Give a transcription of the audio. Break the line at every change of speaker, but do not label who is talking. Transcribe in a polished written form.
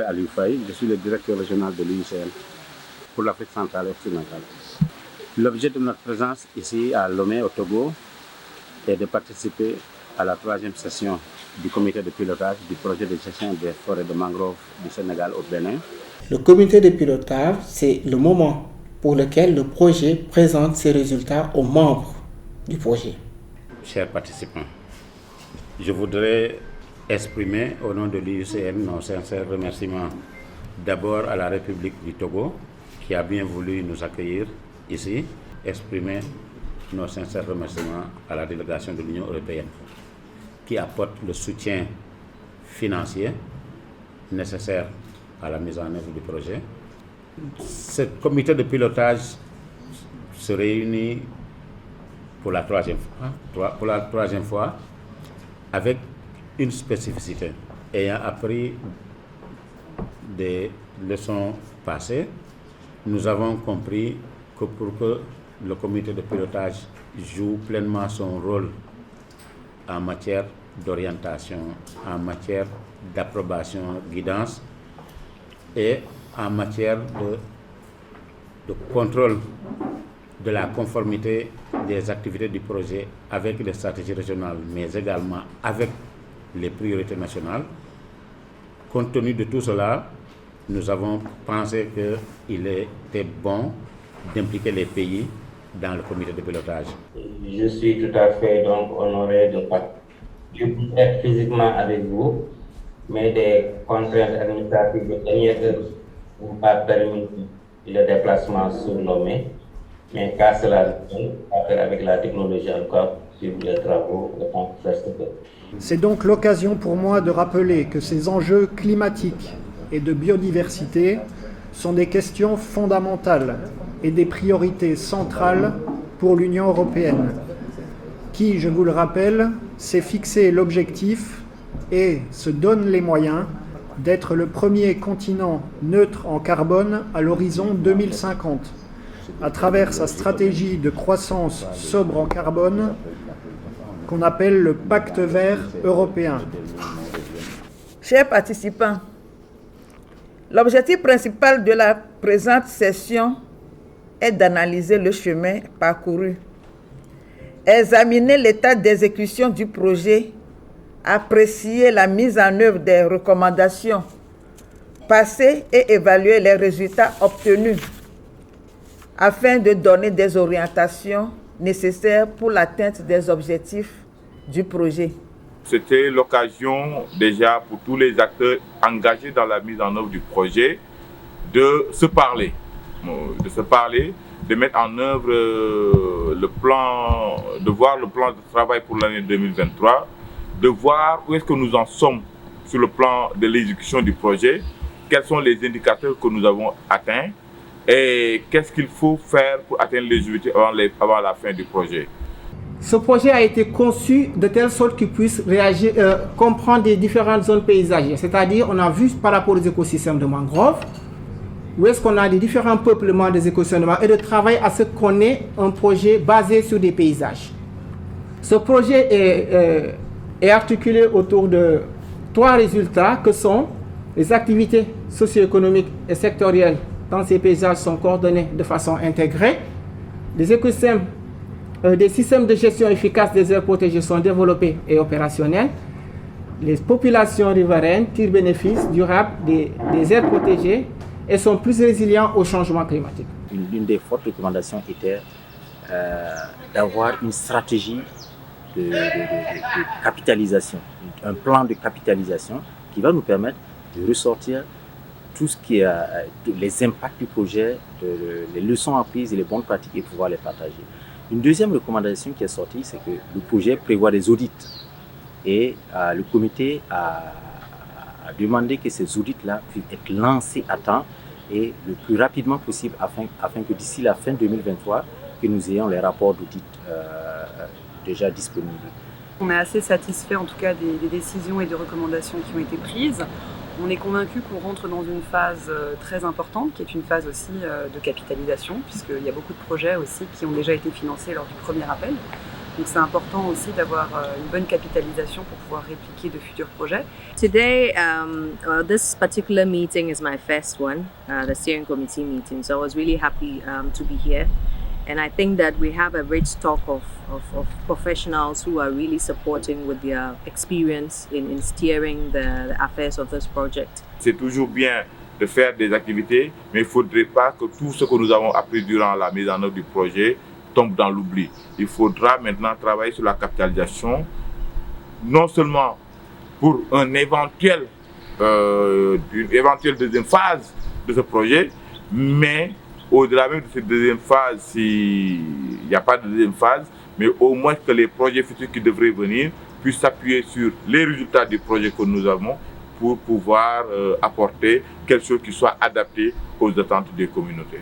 Aliou Faye, je suis le directeur régional de l'UICN pour l'Afrique centrale et occidentale. L'objet de notre présence ici à Lomé, au Togo, est de participer à la 3e session du comité de pilotage du projet de gestion des forêts de mangrove du Sénégal au Bénin.
Le comité de pilotage, c'est le moment pour lequel le projet présente ses résultats aux membres du projet.
Chers participants, je voudrais exprimer au nom de l'UICN nos sincères remerciements d'abord à la République du Togo qui a bien voulu nous accueillir ici, exprimer nos sincères remerciements à la délégation de l'Union européenne qui apporte le soutien financier nécessaire à la mise en œuvre du projet. Ce comité de pilotage se réunit pour la troisième fois avec une spécificité. Ayant appris des leçons passées, nous avons compris que pour que le comité de pilotage joue pleinement son rôle en matière d'orientation, en matière d'approbation, guidance et en matière de contrôle de la conformité des activités du projet avec les stratégies régionales, mais également avec les priorités nationales. Compte tenu de tout cela, nous avons pensé qu'il était bon d'impliquer les pays dans le comité de pilotage.
Je suis tout à fait donc honoré de participer être physiquement avec vous, mais des contraintes administratives de dernière heure n'ont pas permis le déplacement sur Lomé, mais qu'à cela à faire avec la technologie encore sur les travaux de infrastructure.
C'est donc l'occasion pour moi de rappeler que ces enjeux climatiques et de biodiversité sont des questions fondamentales et des priorités centrales pour l'Union européenne, qui, je vous le rappelle, s'est fixé l'objectif et se donne les moyens d'être le premier continent neutre en carbone à l'horizon 2050, à travers sa stratégie de croissance sobre en carbone qu'on appelle le Pacte vert européen.
Chers participants, l'objectif principal de la présente session est d'analyser le chemin parcouru, examiner l'état d'exécution du projet, apprécier la mise en œuvre des recommandations passées et évaluer les résultats obtenus afin de donner des orientations nécessaires pour l'atteinte des objectifs du projet.
C'était l'occasion déjà pour tous les acteurs engagés dans la mise en œuvre du projet de se parler, de mettre en œuvre le plan, de voir le plan de travail pour l'année 2023, de voir où est-ce que nous en sommes sur le plan de l'exécution du projet, quels sont les indicateurs que nous avons atteints et qu'est-ce qu'il faut faire pour atteindre les objectifs avant la fin du projet.
Ce projet a été conçu de telle sorte qu'il puisse comprendre les différentes zones paysagères. C'est-à-dire, on a vu par rapport aux écosystèmes de mangrove, où est-ce qu'on a les différents peuplements des écosystèmes de mangrove, et de travailler à ce qu'on ait un projet basé sur des paysages. Ce projet est articulé autour de 3 résultats que sont les activités socio-économiques et sectorielles dans ces paysages sont coordonnées de façon intégrée. Les écosystèmes, des systèmes de gestion efficaces des aires protégées sont développés et opérationnels. Les populations riveraines tirent bénéfice durable des aires protégées et sont plus résilients au changement climatique.
L'une des fortes recommandations était d'avoir une stratégie de capitalisation, un plan de capitalisation qui va nous permettre de ressortir tout ce qui est les impacts du projet, les leçons apprises et les bonnes pratiques et pouvoir les partager. Une deuxième recommandation qui est sortie, c'est que le projet prévoit des audits et le comité a demandé que ces audits-là puissent être lancés à temps et le plus rapidement possible afin que d'ici la fin 2023, que nous ayons les rapports d'audit déjà disponibles.
On est assez satisfait en tout cas des décisions et des recommandations qui ont été prises. On est convaincu qu'on rentre dans une phase très importante, qui est une phase aussi de capitalisation, puisqu'il y a beaucoup de projets aussi qui ont déjà été financés lors du premier appel. Donc c'est important aussi d'avoir une bonne capitalisation pour pouvoir répliquer de futurs projets.
Today, this particular meeting is my first one, the steering committee meeting. So I was really happy to be here. And I think that we have a rich stock of professionals who are really supporting with their experience in steering the affairs of this project.
C'est toujours bien de faire des activités, mais il ne faudrait pas que tout ce que nous avons appris durant la mise en œuvre du projet tombe dans l'oubli. Il faudra maintenant travailler sur la capitalisation, non seulement pour une éventuelle deuxième phase de ce projet, mais au-delà même de cette deuxième phase, s'il n'y a pas de deuxième phase, mais au moins que les projets futurs qui devraient venir puissent s'appuyer sur les résultats du projet que nous avons pour pouvoir apporter quelque chose qui soit adapté aux attentes des communautés.